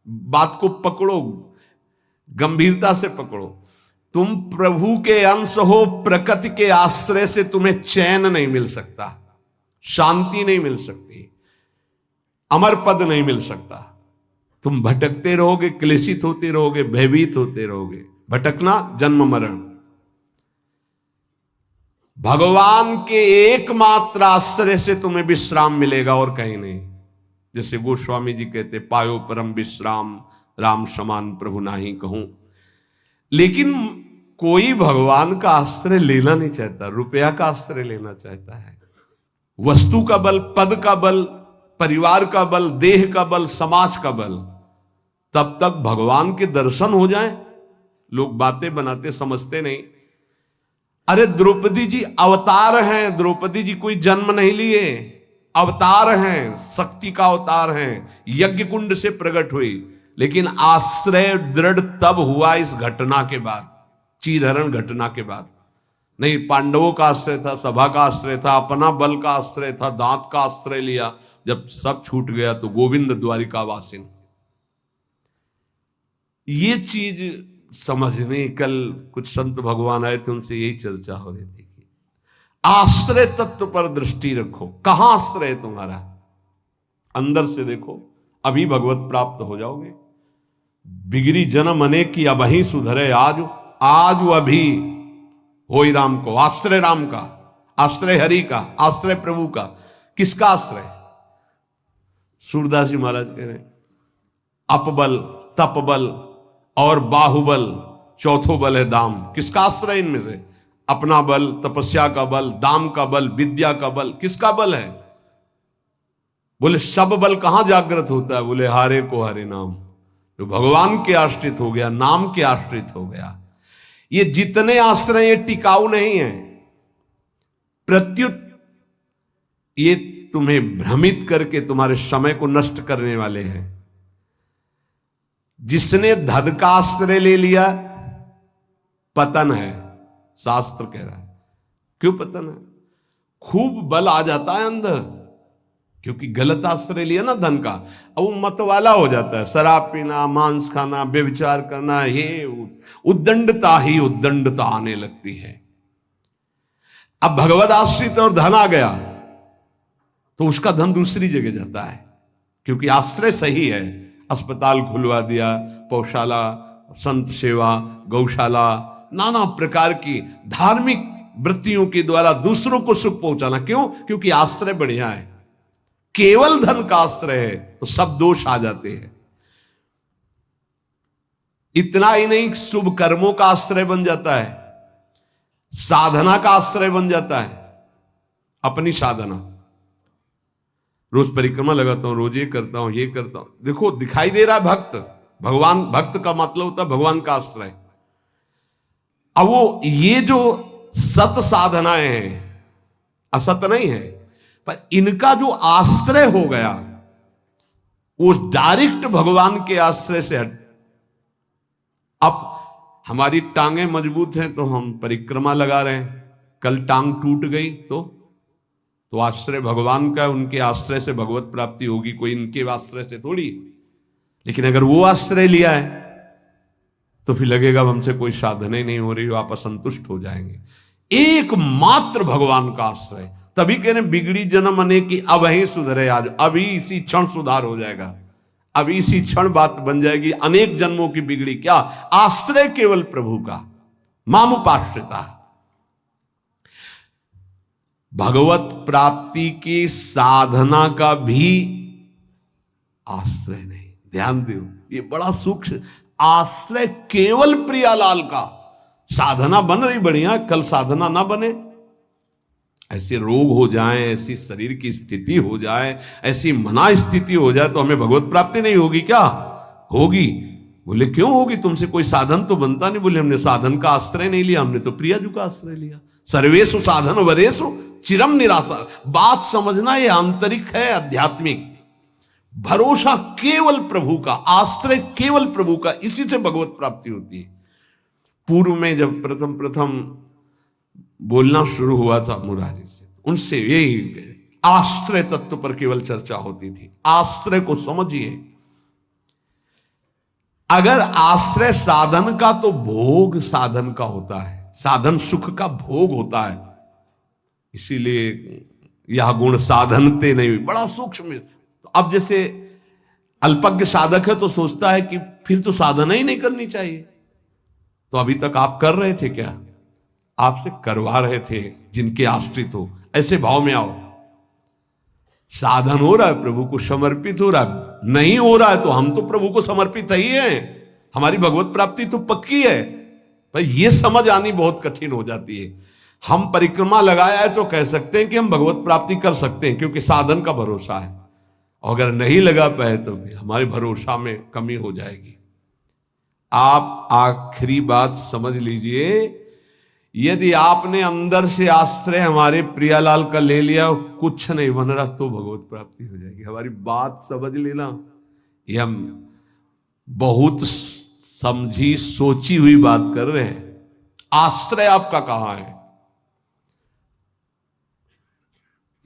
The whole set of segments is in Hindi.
बात को पकड़ो, गंभीरता से पकड़ो। तुम प्रभु के अंश हो, प्रकृति के आश्रय से तुम्हें चैन नहीं मिल सकता, शांति नहीं मिल सकती, अमर पद नहीं मिल सकता। तुम भटकते रहोगे, क्लेशित होते रहोगे, भयभीत होते रहोगे। भटकना जन्म मरण। भगवान के एकमात्र आश्रय से तुम्हें विश्राम मिलेगा और कहीं नहीं। जैसे गोस्वामी जी कहते, पायो परम विश्राम राम समान प्रभु नाही कहूं। लेकिन कोई भगवान का आश्रय लेना नहीं चाहता, रुपया का आश्रय लेना चाहता है। वस्तु का बल, पद का बल, परिवार का बल, देह का बल, समाज का बल। तब तक भगवान के दर्शन हो जाएं, लोग बातें बनाते समझते नहीं। अरे द्रौपदी जी अवतार हैं, द्रौपदी जी कोई जन्म नहीं लिए, अवतार हैं, शक्ति का अवतार हैं, यज्ञ कुंड से प्रकट हुई। लेकिन आश्रय दृढ़ तब हुआ इस घटना के बाद, चीरहरण घटना के बाद। नहीं, पांडवों का आश्रय था, सभा का आश्रय था, अपना बल का आश्रय था, दांत का आश्रय लिया। जब सब छूट गया तो गोविंद द्वारिका वासिन। ये चीज समझने, कल कुछ संत भगवान आए थे, उनसे यही चर्चा हो रही थी कि आश्रय तत्व पर दृष्टि रखो। कहां आश्रय है तुम्हारा? अंदर से देखो, अभी भगवत प्राप्त हो जाओगे। बिगड़ी जन्म अनेक की अबही सुधरे आज, आज अभी होई राम को। आश्रय राम का, आश्रय हरि का, आश्रय प्रभु का। किसका आश्रय? सूरदास जी महाराज कह रहे, अपबल, तपबल और बाहुबल, चौथो बल है दाम। किसका आश्रय इनमें से? अपना बल, तपस्या का बल, दाम का बल, विद्या का बल। किसका बल है? बोले सब बल कहां जागृत होता है? बोले हारे को हरे नाम। जो भगवान के आश्रित हो गया, नाम के आश्रित हो गया। ये जितने आश्रय ये टिकाऊ नहीं है, प्रत्युत ये तुम्हें भ्रमित करके तुम्हारे समय को नष्ट करने वाले हैं। जिसने धन का आश्रय ले लिया, पतन है, शास्त्र कह रहा है। क्यों पतन है? खूब बल आ जाता है अंदर, क्योंकि गलत आश्रय लिया ना धन का। अब वो मतवाला हो जाता है, शराब पीना, मांस खाना, व्यभिचार करना, ये उद्दंडता ही उद्दंडता आने लगती है। अब भगवत आश्रित और धन आ गया तो उसका धन दूसरी जगह जाता है, क्योंकि आश्रय सही है। अस्पताल खुलवा दिया, पौशाला, संत सेवा, गौशाला, नाना प्रकार की धार्मिक वृत्तियों के द्वारा दूसरों को सुख पहुंचाना। क्यों? क्योंकि आश्रय बढ़िया है। केवल धन का आश्रय है तो सब दोष आ जाते हैं। इतना ही नहीं, शुभ कर्मों का आश्रय बन जाता है, साधना का आश्रय बन जाता है। अपनी साधना, रोज परिक्रमा लगाता हूं, रोज ये करता हूं, ये करता हूं। देखो दिखाई दे रहा है भक्त, भगवान, भक्त का मतलब होता है भगवान का आश्रय। अब वो ये जो सत साधनाएं हैं, असत नहीं है, पर इनका जो आश्रय हो गया वो डायरेक्ट भगवान के आश्रय से हट। अब हमारी टांगें मजबूत हैं तो हम परिक्रमा लगा रहे हैं, कल टांग टूट गई तो आश्रय भगवान का, उनके आश्रय से भगवत प्राप्ति होगी, कोई इनके आश्रय से थोड़ी। लेकिन अगर वो आश्रय लिया है तो फिर लगेगा हमसे कोई साधना ही नहीं हो रही, आप असंतुष्ट हो जाएंगे। एकमात्र भगवान का आश्रय। तभी कह रहे बिगड़ी जन्म अनेक की अबही सुधरे आज। अभी इसी क्षण सुधार हो जाएगा, अभी इसी क्षण बात बन जाएगी। अनेक जन्मों की बिगड़ी क्या? आश्रय केवल प्रभु का, मामुपाश्रिता। भगवत प्राप्ति की साधना का भी आश्रय नहीं। ध्यान दो, ये बड़ा सूक्ष्म। आश्रय केवल प्रियालाल का। साधना बन रही बढ़िया, कल साधना ना बने, ऐसे रोग हो जाए, ऐसी शरीर की स्थिति हो जाए, ऐसी मना स्थिति हो जाए तो हमें भगवत प्राप्ति नहीं होगी क्या? होगी। बोले क्यों होगी? तुमसे कोई साधन तो बनता नहीं। बोले हमने साधन का आश्रय नहीं लिया, हमने तो प्रियाजू का आश्रय लिया। सर्वेषु साधन वरेषु चिरम निराशा। बात समझना, ये आंतरिक है, आध्यात्मिक। भरोसा केवल प्रभु का, आश्रय केवल प्रभु का, इसी से भगवत प्राप्ति होती है। पूर्व में जब प्रथम बोलना शुरू हुआ था मुरारी से, उनसे यही आश्रय तत्व पर केवल चर्चा होती थी। आश्रय को समझिए। अगर आश्रय साधन का, तो भोग साधन का होता है, साधन सुख का भोग होता है। इसीलिए यह गुण साधनते नहीं, बड़ा सूक्ष्म। अब जैसे अल्पज्ञ साधक है तो सोचता है कि फिर तो साधना ही नहीं करनी चाहिए। तो अभी तक आप कर रहे थे क्या? आपसे करवा रहे थे जिनके आश्रित हो। ऐसे भाव में आओ। साधन हो रहा है, प्रभु को समर्पित हो रहा है। नहीं हो रहा है तो हम तो प्रभु को समर्पित ही हैं, हमारी भगवत प्राप्ति तो पक्की है। भाई ये समझ आनी बहुत कठिन हो जाती है। हम परिक्रमा लगाया है तो कह सकते हैं कि हम भगवत प्राप्ति कर सकते हैं, क्योंकि साधन का भरोसा है। और अगर नहीं लगा पाए तो भी हमारे भरोसा में कमी हो जाएगी। आप आखिरी बात समझ लीजिए, यदि आपने अंदर से आश्रय हमारे प्रियालाल का ले लिया और कुछ नहीं बन रहा तो भगवत प्राप्ति हो जाएगी। हमारी बात समझ लेना। ये हम बहुत समझी सोची हुई बात कर रहे हैं। आश्रय आपका कहां है?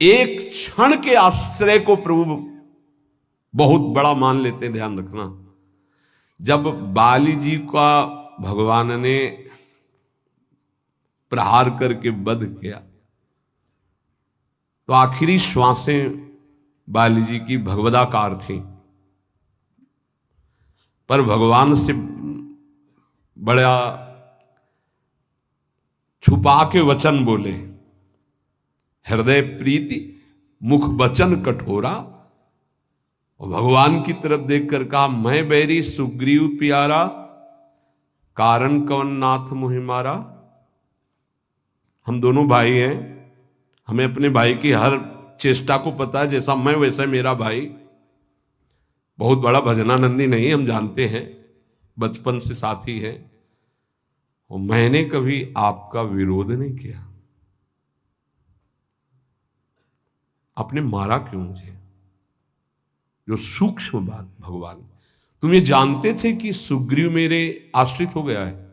एक क्षण के आश्रय को प्रभु बहुत बड़ा मान लेते, ध्यान रखना। जब बाली जी का भगवान ने प्रहार करके वध किया तो आखिरी श्वासें बाली जी की भगवदाकार थी, पर भगवान से बड़ा छुपा के वचन बोले। हृदय प्रीति मुख वचन कठोरा, और भगवान की तरफ देखकर कहा, मैं बैरी सुग्रीव प्यारा, कारण कवन नाथ मुहि मारा। हम दोनों भाई हैं, हमें अपने भाई की हर चेष्टा को पता है। जैसा मैं वैसा मेरा भाई। बहुत बड़ा भजनानंदी नहीं, हम जानते हैं, बचपन से साथी है। और मैंने कभी आपका विरोध नहीं किया। आपने मारा क्यों मुझे? जो सूक्ष्म बात भगवान, तुम ये जानते थे कि सुग्रीव मेरे आश्रित हो गया है?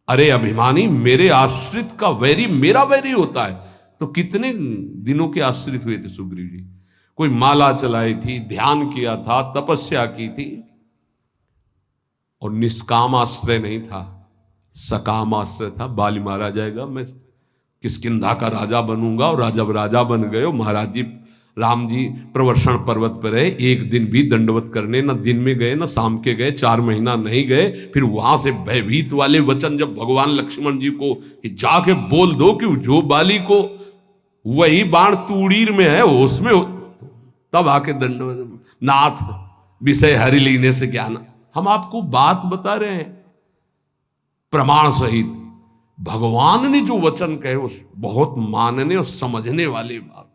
अरे अभिमानी, मेरे आश्रित का वैरी मेरा वैरी होता है। तो कितने दिनों के आश्रित हुए थे सुग्रीव जी? कोई माला चलाई थी, ध्यान किया था, तपस्या की थी, और निष्काम आश्रय नहीं था, सकाम आश्रय था। बाली मारा जाएगा, मैं किष्किंधा का राजा बनूंगा। और राजा बन गए। महाराज जी, राम जी प्रवर्षण पर्वत पर रहे, एक दिन भी दंडवत करने न दिन में गए न शाम के गए, 4 महीना नहीं गए। फिर वहां से भयभीत वाले वचन जब भगवान लक्ष्मण जी को कि जाके बोल दो कि जो बाली को वही बाण तूड़ीर में है उसमें हो, तब आके दंडवत, नाथ विषय हरि लीने से क्या ना। हम आपको बात बता रहे हैं प्रमाण सहित। भगवान ने जो वचन कहे उस बहुत मानने और समझने वाली बात।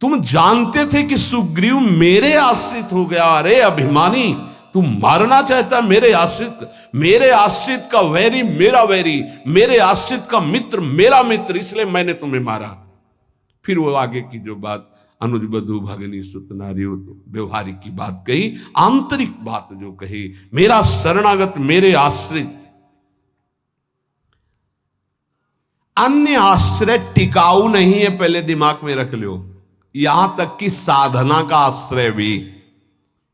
तुम जानते थे कि सुग्रीव मेरे आश्रित हो गया। अरे अभिमानी, तुम मारना चाहता है मेरे आश्रित का वैरी मेरा वैरी, मेरे आश्रित का मित्र मेरा मित्र, इसलिए मैंने तुम्हें मारा। फिर वो आगे की जो बात, अनुज बधु भगनी सुत नारी, व्यवहारिक की बात कही, आंतरिक बात जो कही, मेरा शरणागत मेरे आश्रित। अन्य आश्रय टिकाऊ नहीं है, पहले दिमाग में रख लो। यहां तक कि साधना का आश्रय भी।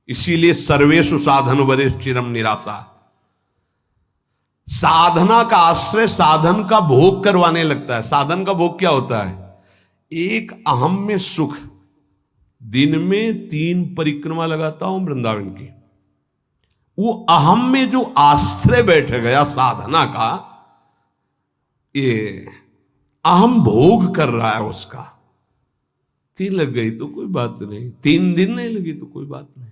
इसीलिए सर्वेषु साधन वरेषु चिरम निराशा। साधना का आश्रय साधन का भोग करवाने लगता है। साधन का भोग क्या होता है? एक अहम में सुख। दिन में 3 परिक्रमा लगाता हूं वृंदावन की, वो अहम में जो आश्रय बैठ गया साधना का, ये अहम भोग कर रहा है उसका। 3 लग गई तो कोई बात नहीं, 3 दिन नहीं लगी तो कोई बात नहीं।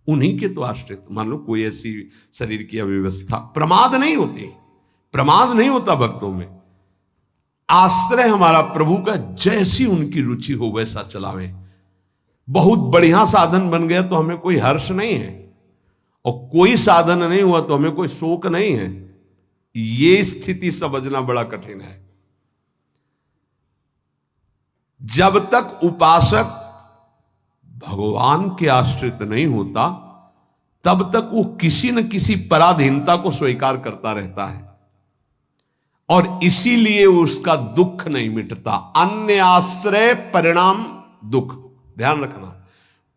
उन्हीं के तो आश्रित। मान लो कोई ऐसी शरीर की अव्यवस्था, प्रमाद नहीं होती, प्रमाद नहीं होता भक्तों में। आश्रय हमारा प्रभु का, जैसी उनकी रुचि हो वैसा चलावे। बहुत बढ़िया साधन बन गया तो हमें कोई हर्ष नहीं है, और कोई साधन नहीं हुआ तो हमें कोई शोक नहीं है। ये स्थिति समझना बड़ा कठिन है। जब तक उपासक भगवान के आश्रित नहीं होता, तब तक वो किसी न किसी पराधीनता को स्वीकार करता रहता है, और इसीलिए उसका दुख नहीं मिटता। अन्य आश्रय परिणाम दुख। ध्यान रखना,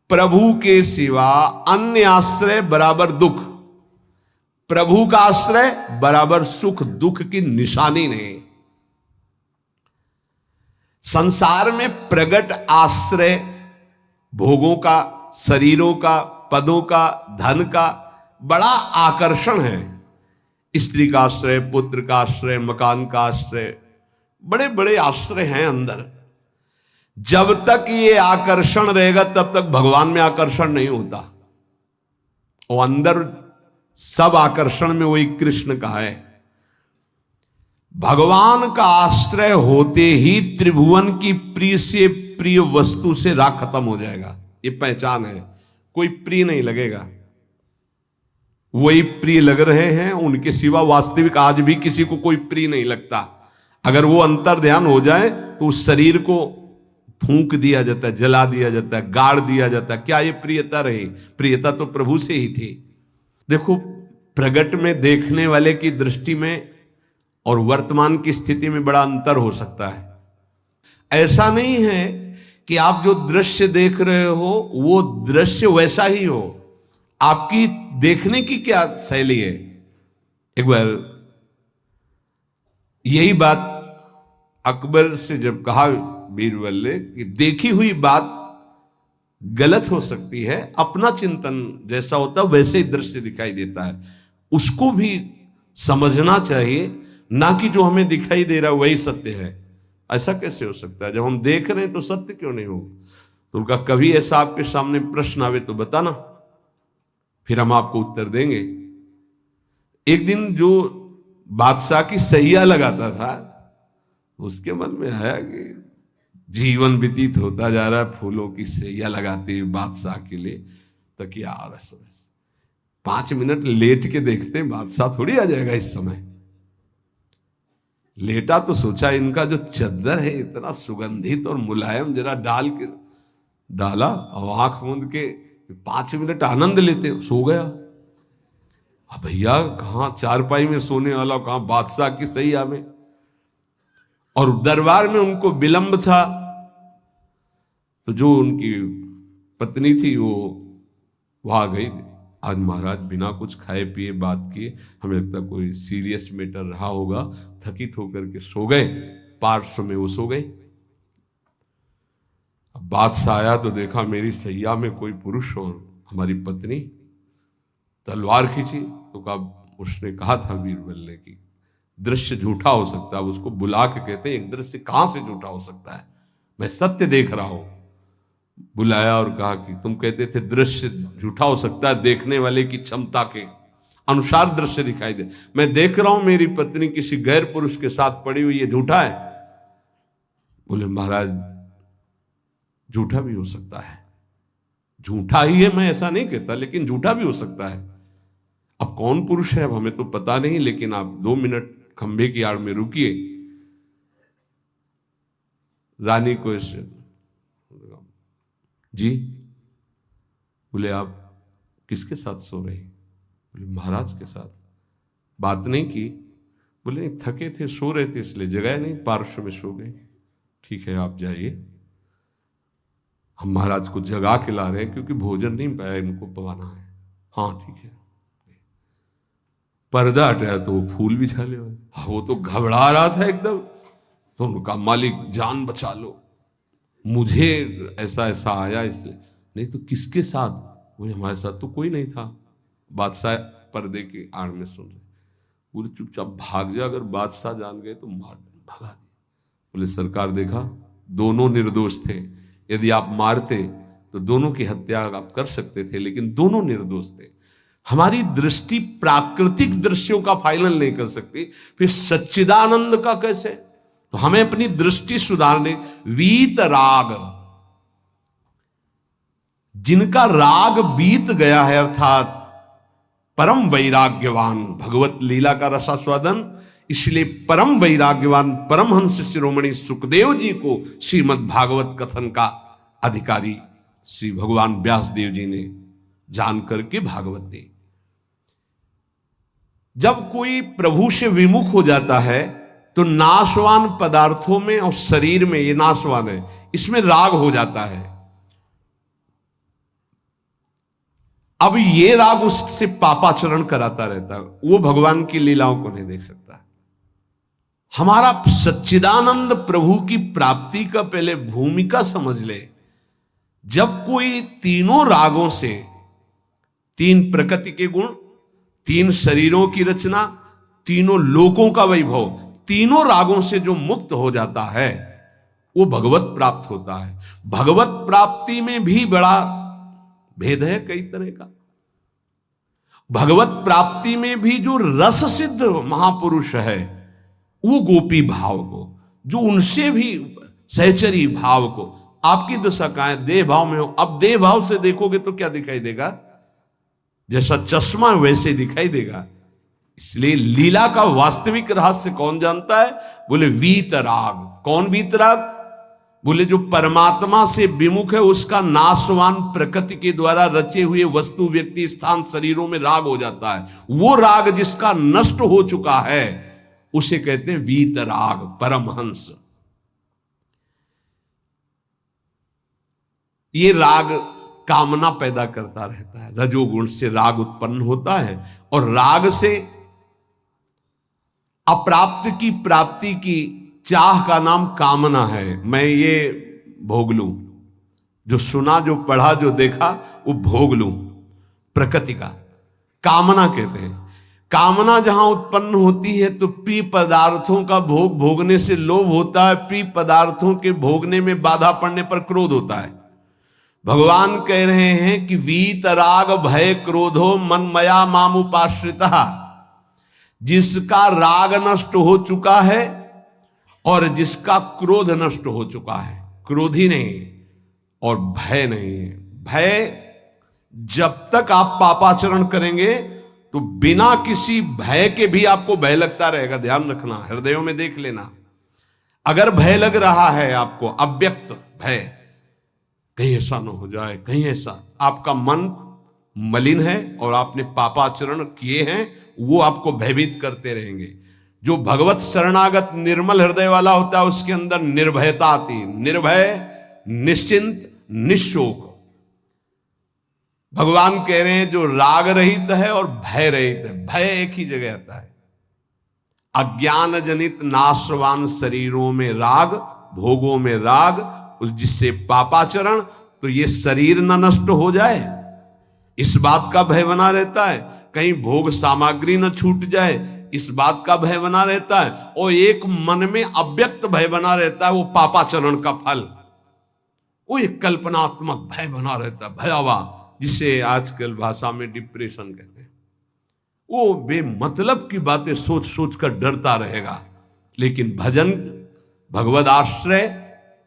प्रभु के सिवा अन्य आश्रय बराबर दुख। प्रभु का आश्रय बराबर सुख दुख की निशानी नहीं। संसार में प्रगट आश्रय भोगों का, शरीरों का, पदों का, धन का बड़ा आकर्षण है। स्त्री का आश्रय, पुत्र का आश्रय, मकान का आश्रय, बड़े बड़े आश्रय हैं अंदर। जब तक ये आकर्षण रहेगा तब तक भगवान में आकर्षण नहीं होता। और अंदर सब आकर्षण में वही कृष्ण का है। भगवान का आश्रय होते ही त्रिभुवन की प्रिय से प्रिय वस्तु से राग खत्म हो जाएगा। ये पहचान है। कोई प्रिय नहीं लगेगा। वही प्रिय लग रहे हैं, उनके सिवा वास्तविक आज भी किसी को कोई प्रिय नहीं लगता। अगर वो अंतर ध्यान हो जाए तो उस शरीर को फूंक दिया जाता है, जला दिया जाता है, गाड़ दिया जाता है। क्या ये प्रियता रही? प्रियता तो प्रभु से ही थी। देखो, प्रगट में देखने वाले की दृष्टि में और वर्तमान की स्थिति में बड़ा अंतर हो सकता है। ऐसा नहीं है कि आप जो दृश्य देख रहे हो वो दृश्य वैसा ही हो। आपकी देखने की क्या शैली है। एक बार यही बात अकबर से जब कहा बीरबल ने कि देखी हुई बात गलत हो सकती है, अपना चिंतन जैसा होता है वैसे ही दृश्य दिखाई देता है, उसको भी समझना चाहिए, ना कि जो हमें दिखाई दे रहा है वही सत्य है। ऐसा कैसे हो सकता है? जब हम देख रहे हैं तो सत्य क्यों नहीं हो? तो उनका कभी ऐसा आपके सामने प्रश्न आवे तो बताना, फिर हम आपको उत्तर देंगे। एक दिन जो बादशाह की सैया लगाता था, उसके मन में आया कि जीवन व्यतीत होता जा रहा है फूलों की सैया लगाते हुए बादशाह के लिए, तकिया और 5 मिनट लेट के देखते हैं बादशाह थोड़ी आ जाएगा इस समय। लेटा तो सोचा इनका जो चद्दर है इतना सुगंधित और मुलायम, जरा डाल के डाला और आंख मूंद के 5 मिनट आनंद लेते, सो गया। अब भैया कहां चारपाई में सोने वाला, कहां बादशाह की सैया में। और दरबार में उनको विलंब था, तो जो उनकी पत्नी थी वो वहां गई। आज महाराज बिना कुछ खाए पिए बात किए, हमें लगता कोई सीरियस मैटर रहा होगा, थकित होकर के सो गए। पार्श्व में वो सो गए। अब बादशाह आया तो देखा मेरी सैया में कोई पुरुष और हमारी पत्नी। तलवार खींची तो कहा, उसने कहा था बीरबल ने कि दृश्य झूठा हो सकता है। उसको बुला के कहते हैं एक दृश्य कहां से झूठा हो सकता है, मैं सत्य देख रहा हूं। बुलाया और कहा कि तुम कहते थे दृश्य झूठा हो सकता है, देखने वाले की क्षमता के अनुसार दृश्य दिखाई दे। मैं देख रहा हूं मेरी पत्नी किसी गैर पुरुष के साथ पड़ी हुई, ये झूठा है? बोले महाराज झूठा भी हो सकता है। झूठा ही है मैं ऐसा नहीं कहता, लेकिन झूठा भी हो सकता है। अब कौन पुरुष है अब हमें तो पता नहीं, लेकिन आप 2 मिनट खंभे की आड़ में रुकिए। रानी को ऐसे जी, बोले आप किसके साथ सो रहे? बोले महाराज के साथ। बात नहीं की? बोले नहीं, थके थे, सो रहे थे इसलिए जगाया नहीं, पार्श्व में सो गए। ठीक है आप जाइए, हम महाराज को जगा के ला रहे हैं क्योंकि भोजन नहीं पाया, इनको पवाना है। हाँ ठीक है। पर्दा हटाया तो वो फूल बिछा ले। वो तो घबरा रहा था एकदम, तो उनका मालिक जान बचा लो, मुझे ऐसा ऐसा आया इसलिए। नहीं तो किसके साथ? बोले हमारे साथ तो कोई नहीं था। बादशाह पर्दे के आड़ में सुन रहे। बोले चुपचाप भाग जा, अगर बादशाह जान गए तो मार भगा दिए। बोले सरकार देखा दोनों निर्दोष थे, यदि आप मारते तो दोनों की हत्या आप कर सकते थे, लेकिन दोनों निर्दोष थे। हमारी दृष्टि प्राकृतिक दृश्यों का फाइनल नहीं कर सकती, फिर सच्चिदानंद का कैसे? तो हमें अपनी दृष्टि सुधारने, वीत राग, जिनका राग बीत गया है, अर्थात परम वैराग्यवान, भगवत लीला का रसास्वादन, इसलिए परम वैराग्यवान परमहंस शिरोमणि सुखदेव जी को श्रीमद् भागवत कथन का अधिकारी श्री भगवान व्यास देव जी ने जान करके भागवत दी। जब कोई प्रभु से विमुख हो जाता है तो नाशवान पदार्थों में और शरीर में, ये नाशवान है, इसमें राग हो जाता है। अब ये राग उससे पापाचरण कराता रहता है, वो भगवान की लीलाओं को नहीं देख सकता। हमारा सच्चिदानंद प्रभु की प्राप्ति का पहले भूमिका समझ ले। जब कोई तीनों रागों से, तीन प्रकृति के गुण, तीन शरीरों की रचना, तीनों लोकों का वैभव, तीनों रागों से जो मुक्त हो जाता है वो भगवत प्राप्त होता है। भगवत प्राप्ति में भी बड़ा भेद है कई तरह का। भगवत प्राप्ति में भी जो रस सिद्ध महापुरुष है वो गोपी भाव को, जो उनसे भी सहचरी भाव को, आपकी दशा कहां है? देह भाव में हो। अब देह भाव से देखोगे तो क्या दिखाई देगा? जैसा चश्मा वैसे दिखाई देगा। इसलिए लीला का वास्तविक रहस्य कौन जानता है? बोले वीतराग। कौन वीतराग? बोले जो परमात्मा से विमुख है उसका नाशवान प्रकृति के द्वारा रचे हुए वस्तु, व्यक्ति, स्थान, शरीरों में राग हो जाता है। वो राग जिसका नष्ट हो चुका है उसे कहते हैं वीतराग, परमहंस। ये राग कामना पैदा करता रहता है। रजोगुण से राग उत्पन्न होता है और राग से अप्राप्त की प्राप्ति की चाह का नाम कामना है। मैं ये भोग लूं, जो सुना, जो पढ़ा, जो देखा वो भोग लूं, प्रकृति का कामना कहते हैं। कामना जहां उत्पन्न होती है तो प्रिय पदार्थों का भोग भोगने से लोभ होता है, प्रिय पदार्थों के भोगने में बाधा पड़ने पर क्रोध होता है। भगवान कह रहे हैं कि वीतराग भय क्रोधो मनमया मामुपाश्रिता। जिसका राग नष्ट हो चुका है और जिसका क्रोध नष्ट हो चुका है, क्रोधी नहीं और भय नहीं है। भय, जब तक आप पापाचरण करेंगे तो बिना किसी भय के भी आपको भय लगता रहेगा। ध्यान रखना, हृदयों में देख लेना। अगर भय लग रहा है आपको, अव्यक्त भय, कहीं ऐसा ना हो जाए, कहीं ऐसा, आपका मन मलिन है और आपने पापाचरण किए हैं, वो आपको भयभीत करते रहेंगे। जो भगवत शरणागत निर्मल हृदय वाला होता है उसके अंदर निर्भयता आती है। निर्भय, निश्चिंत, निशोक। भगवान कह रहे हैं जो राग रहित है और भय रहित है। भय एक ही जगह आता है। अज्ञान जनित नाशवान शरीरों में राग, भोगों में राग, जिससे पापाचरण, तो ये शरीर न नष्ट हो जाए इस बात का भय बना रहता है। कहीं भोग सामग्री न छूट जाए इस बात का भय बना रहता है। और एक मन में अव्यक्त भय बना रहता है, वो पापाचरण का फल, वो एक कल्पनात्मक भय बना रहता है, भयावह, जिसे आजकल भाषा में डिप्रेशन कहते हैं। वो बेमतलब की बातें सोच सोच कर डरता रहेगा। लेकिन भजन, भगवद आश्रय,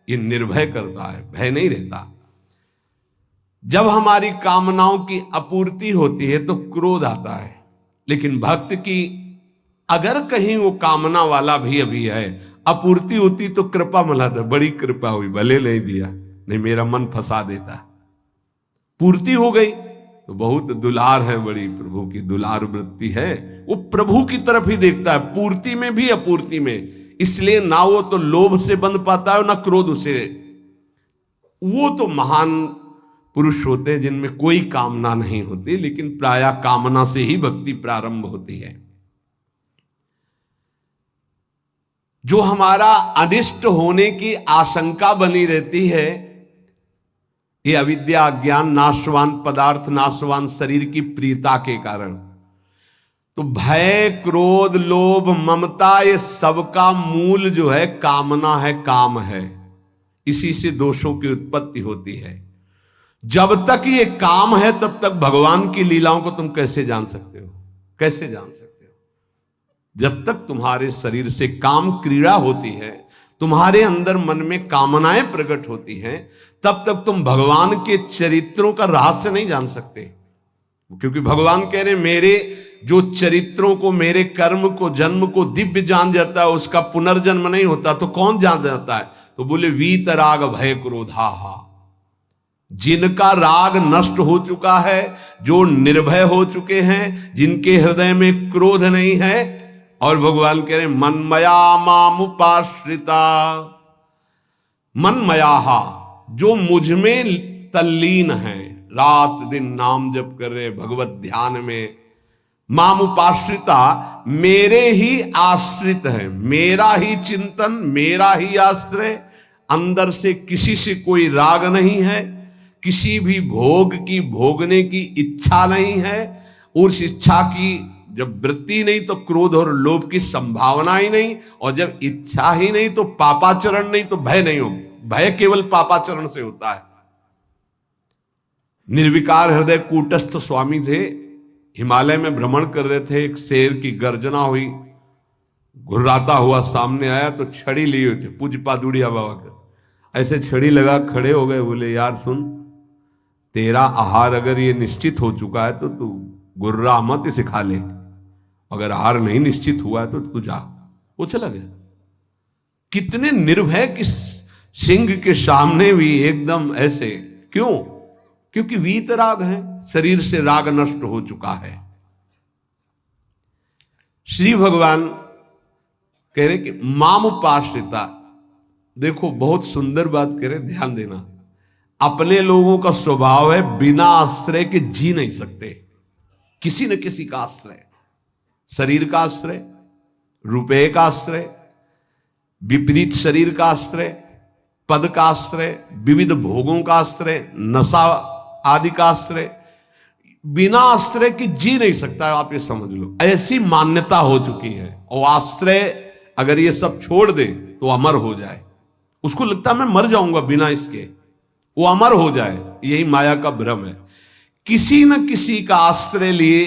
ये निर्भय करता है, भय नहीं रहता। जब हमारी कामनाओं की अपूर्ति होती है तो क्रोध आता है। लेकिन भक्त की अगर कहीं वो कामना वाला भी अभी है, अपूर्ति होती तो कृपा मनाता, बड़ी कृपा हुई, भले नहीं दिया, नहीं मेरा मन फंसा देता। पूर्ति हो गई तो बहुत दुलार है, बड़ी प्रभु की दुलार वृत्ति है, वो प्रभु की तरफ ही देखता है, पूर्ति में भी अपूर्ति में। इसलिए ना वो तो लोभ से बंध पाता है ना क्रोध से। वो तो महान पुरुष होते हैं जिनमें कोई कामना नहीं होती, लेकिन प्रायः कामना से ही भक्ति प्रारंभ होती है। जो हमारा अनिष्ट होने की आशंका बनी रहती है, ये अविद्या, अज्ञान, नाशवान पदार्थ, नाशवान शरीर की प्रियता के कारण। तो भय, क्रोध, लोभ, ममता, ये सबका मूल जो है कामना है, काम है। इसी से दोषों की उत्पत्ति होती है। जब तक ये काम है तब तक भगवान की लीलाओं को तुम कैसे जान सकते हो? कैसे जान सकते हो? जब तक तुम्हारे शरीर से काम क्रीड़ा होती है, तुम्हारे अंदर मन में कामनाएं प्रकट होती हैं, तब तक तुम भगवान के चरित्रों का रहस्य नहीं जान सकते। क्योंकि भगवान कह रहे मेरे जो चरित्रों को, मेरे कर्म को, जन्म को दिव्य जान जाता है, उसका पुनर्जन्म नहीं होता, तो कौन जान जाता है? तो बोले वीतराग भय क्रोधा। जिनका राग नष्ट हो चुका है, जो निर्भय हो चुके हैं, जिनके हृदय में क्रोध नहीं है, और भगवान कह रहे मनमया मामुपाश्रिता। मनमया, जो मुझ में तल्लीन है, रात दिन नाम जप कर रहे, भगवत ध्यान में। माम उपाश्रिता, मेरे ही आश्रित है, मेरा ही चिंतन, मेरा ही आश्रय। अंदर से किसी से कोई राग नहीं है, किसी भी भोग की भोगने की इच्छा नहीं है। उस इच्छा की जब वृत्ति नहीं तो क्रोध और लोभ की संभावना ही नहीं, और जब इच्छा ही नहीं तो पापाचरण नहीं तो भय नहीं हो। भय केवल पापाचरण से होता है। निर्विकार हृदय कूटस्थ स्वामी थे, हिमालय में भ्रमण कर रहे थे। एक शेर की गर्जना हुई, घुर्राता हुआ सामने आया तो छड़ी लिए हुए थे पूज्य पादुड़िया बाबा के। ऐसे छड़ी लगा खड़े हो गए, बोले यार सुन, तेरा आहार अगर ये निश्चित हो चुका है तो तू गुर्रा मत इसे खा ले, अगर आहार नहीं निश्चित हुआ है तो तू जा। वो चला गया। कितने निर्भय कि सिंह के सामने भी एकदम ऐसे, क्यों? क्योंकि वीतराग है, शरीर से राग नष्ट हो चुका है। श्री भगवान कह रहे कि माम उपाश्रिता, देखो बहुत सुंदर बात कह रहे, ध्यान देना। अपने लोगों का स्वभाव है बिना आश्रय के जी नहीं सकते, किसी न किसी का आश्रय। शरीर का आश्रय, रुपए का आश्रय, विपरीत शरीर का आश्रय, पद का आश्रय, विविध भोगों का आश्रय, नशा आदि का आश्रय। बिना आश्रय की जी नहीं सकता, आप ये समझ लो। ऐसी मान्यता हो चुकी है। और आश्रय अगर ये सब छोड़ दे तो अमर हो जाए। उसको लगता है मैं मर जाऊंगा बिना इसके, वो अमर हो जाए। यही माया का भ्रम है। किसी न किसी का आश्रय लिए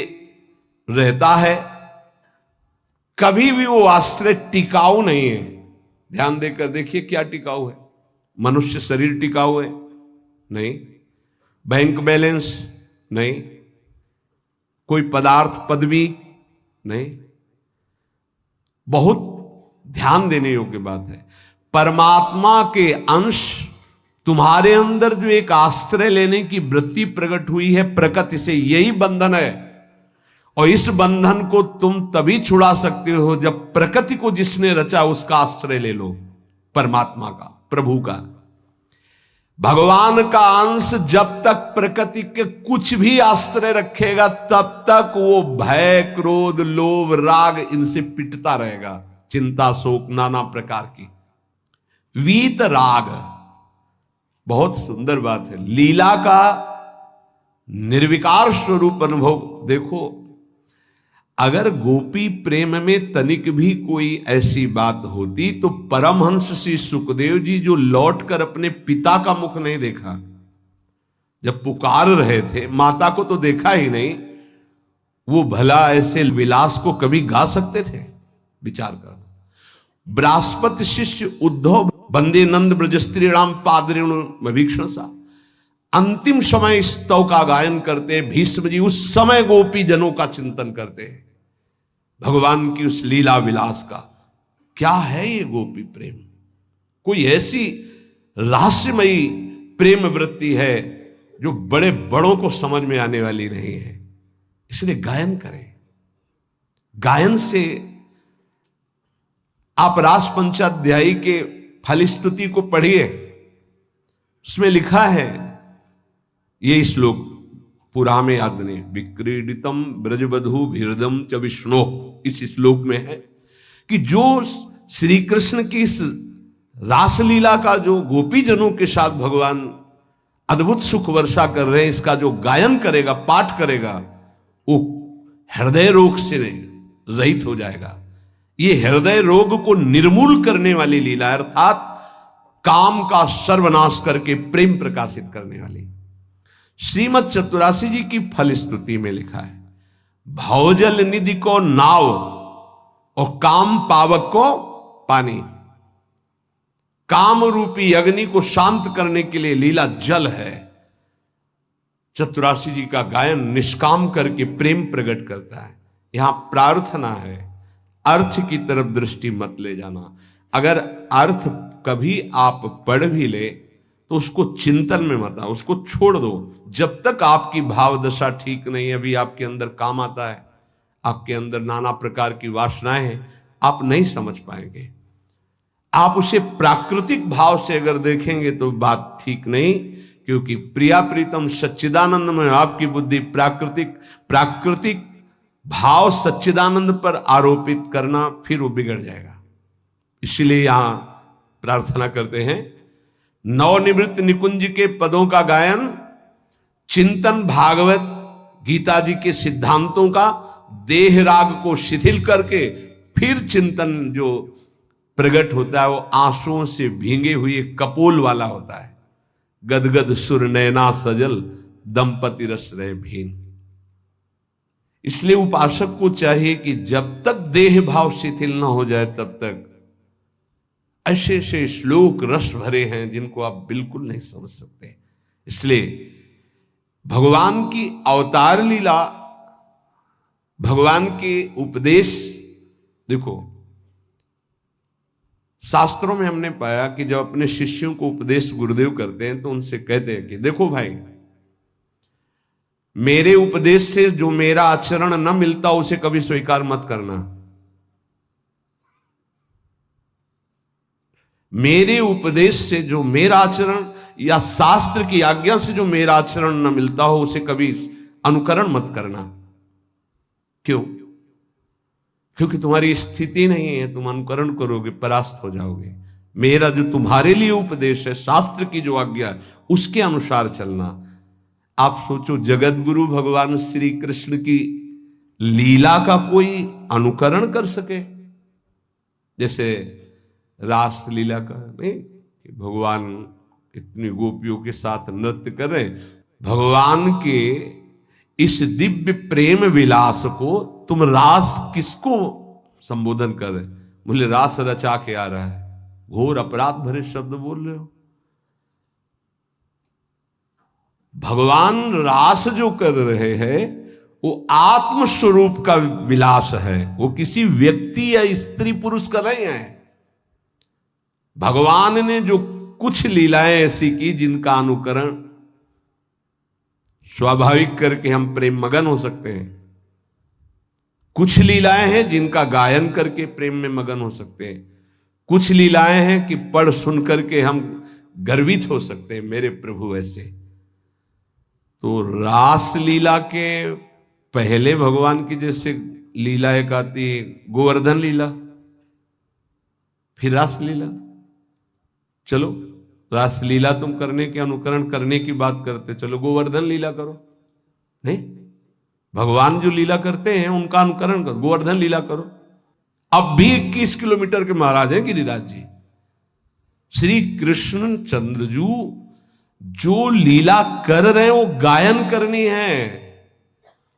रहता है, कभी भी वो आश्रय टिकाऊ नहीं है। ध्यान देकर देखिए क्या टिकाऊ है। मनुष्य शरीर टिकाऊ है? नहीं। Bank balance? नहीं। कोई पदार्थ पदवी? नहीं। बहुत ध्यान देने योग्य बात है। परमात्मा के अंश तुम्हारे अंदर जो एक आश्रय लेने की वृत्ति प्रकट हुई है प्रकृति से, यही बंधन है। और इस बंधन को तुम तभी छुड़ा सकते हो जब प्रकृति को जिसने रचा उसका आश्रय ले लो, परमात्मा का, प्रभु का। भगवान का अंश जब तक प्रकृति के कुछ भी आश्रय रखेगा तब तक वो भय, क्रोध, लोभ, राग इनसे पिटता रहेगा। चिंता, शोक, नाना प्रकार की। वीत राग, बहुत सुंदर बात है। लीला का निर्विकार स्वरूप अनुभव देखो। अगर गोपी प्रेम में तनिक भी कोई ऐसी बात होती तो परमहंस श्री सुखदेव जी, जो लौटकर अपने पिता का मुख नहीं देखा, जब पुकार रहे थे, माता को तो देखा ही नहीं, वो भला ऐसे विलास को कभी गा सकते थे? विचार कर। बृहस्पति शिष्य उद्धव बंदे नंद ब्रज स्त्रीणाम पादरेणुभीक्षण सा, अंतिम समय स्तव का गायन करते। भीष्म जी उस समय गोपी जनों का चिंतन करते हैं, भगवान की उस लीला विलास का। क्या है ये गोपी प्रेम? कोई ऐसी रहस्यमयी प्रेम वृत्ति है जो बड़े बड़ों को समझ में आने वाली नहीं है। इसलिए गायन करें। गायन से आप रास पंचाध्यायी के फलस्तुति को पढ़िए, उसमें लिखा है ये श्लोक, पुरा में आदने विक्रीडितम ब्रजबधु भीरदम च विष्णु। इस श्लोक में है कि जो श्री कृष्ण की इस रासलीला का जो गोपी जनों के साथ भगवान अद्भुत सुख वर्षा कर रहे हैं, इसका जो गायन करेगा, पाठ करेगा, वो हृदय रोग से रहित हो जाएगा। ये हृदय रोग को निर्मूल करने वाली लीला, अर्थात काम का सर्वनाश करके प्रेम प्रकाशित करने वाली। श्रीमद चतुरासी जी की फलस्तुति में लिखा है, भवजल निधि को नाव और काम पावक को पानी। काम रूपी अग्नि को शांत करने के लिए लीला जल है। चतुरासी जी का गायन निष्काम करके प्रेम प्रकट करता है। यहां प्रार्थना है, अर्थ की तरफ दृष्टि मत ले जाना। अगर अर्थ कभी आप पढ़ भी ले तो उसको चिंतन में मत आओ, उसको छोड़ दो। जब तक आपकी भाव दशा ठीक नहीं है, अभी आपके अंदर काम आता है, आपके अंदर नाना प्रकार की वासनाएं हैं, आप नहीं समझ पाएंगे। आप उसे प्राकृतिक भाव से अगर देखेंगे तो बात ठीक नहीं, क्योंकि प्रिया प्रीतम सच्चिदानंद में आपकी बुद्धि प्राकृतिक भाव सच्चिदानंद पर आरोपित करना, फिर वो बिगड़ जाएगा। इसलिए यहां प्रार्थना करते हैं, नवनिवृत्त निकुंज के पदों का गायन, चिंतन भागवत गीता जी के सिद्धांतों का, देह राग को शिथिल करके फिर चिंतन जो प्रकट होता है वो आंसुओं से भींगे हुए कपोल वाला होता है। गदगद सुर नैना सजल, दंपति रस रहे भीन। इसलिए उपासक को चाहिए कि जब तक देह भाव शिथिल ना हो जाए तब तक ऐसे ऐसे श्लोक रस भरे हैं जिनको आप बिल्कुल नहीं समझ सकते। इसलिए भगवान की अवतार लीला, भगवान के उपदेश, देखो शास्त्रों में हमने पाया कि जब अपने शिष्यों को उपदेश गुरुदेव करते हैं तो उनसे कहते हैं कि देखो भाई, मेरे उपदेश से जो मेरा आचरण न मिलता उसे कभी स्वीकार मत करना। मेरे उपदेश से जो मेरा आचरण या शास्त्र की आज्ञा से जो मेरा आचरण न मिलता हो उसे कभी अनुकरण मत करना। क्यों? क्योंकि तुम्हारी स्थिति नहीं है, तुम अनुकरण करोगे परास्त हो जाओगे। मेरा जो तुम्हारे लिए उपदेश है, शास्त्र की जो आज्ञा है, उसके अनुसार चलना। आप सोचो, जगत गुरु भगवान श्री कृष्ण की लीला का कोई अनुकरण कर सके? जैसे रास लीला का नहीं कि भगवान इतनी गोपियों के साथ नृत्य कर रहे, भगवान के इस दिव्य प्रेम विलास को तुम रास किसको संबोधन कर रहे? बोले रास रचा के आ रहा है। घोर अपराध भरे शब्द बोल रहे हो। भगवान रास जो कर रहे हैं वो आत्म स्वरूप का विलास है, वो किसी व्यक्ति या स्त्री पुरुष का नहीं है। भगवान ने जो कुछ लीलाएं ऐसी की जिनका अनुकरण स्वाभाविक करके हम प्रेम मगन हो सकते हैं, कुछ लीलाएं हैं जिनका गायन करके प्रेम में मगन हो सकते हैं, कुछ लीलाएं हैं कि पढ़ सुन करके हम गर्वित हो सकते हैं, मेरे प्रभु ऐसे। तो रास लीला के पहले भगवान की जैसे लीला एक आती है गोवर्धन लीला, फिर रास लीला। चलो रास लीला तुम करने के अनुकरण करने की बात करते, चलो गोवर्धन लीला करो। नहीं, भगवान जो लीला करते हैं उनका अनुकरण करो, गोवर्धन लीला करो। अब भी 21 किलोमीटर के महाराज हैं गिरिराज जी। श्री कृष्ण चंद्रजू जो लीला कर रहे हैं वो गायन करनी है,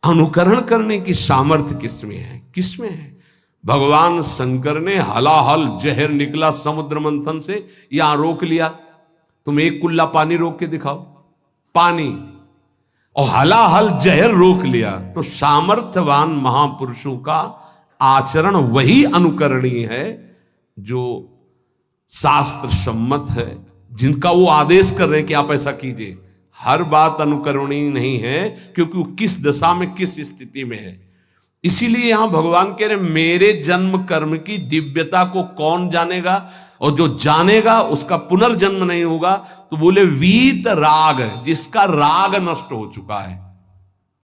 अनुकरण करने की सामर्थ्य किसमें है? किसमें है? भगवान शंकर ने हलाहल जहर निकला समुद्र मंथन से, यहां रोक लिया, तुम एक कुल्ला पानी रोक के दिखाओ, पानी, और हलाहल जहर रोक लिया। तो सामर्थ्यवान महापुरुषों का आचरण वही अनुकरणीय है जो शास्त्र सम्मत है, जिनका वो आदेश कर रहे हैं कि आप ऐसा कीजिए। हर बात अनुकरणीय नहीं है, क्योंकि वो किस दशा में किस स्थिति में है। इसीलिए यहां भगवान कह रहे मेरे जन्म कर्म की दिव्यता को कौन जानेगा, और जो जानेगा उसका पुनर्जन्म नहीं होगा। तो बोले वीत राग, जिसका राग नष्ट हो चुका है,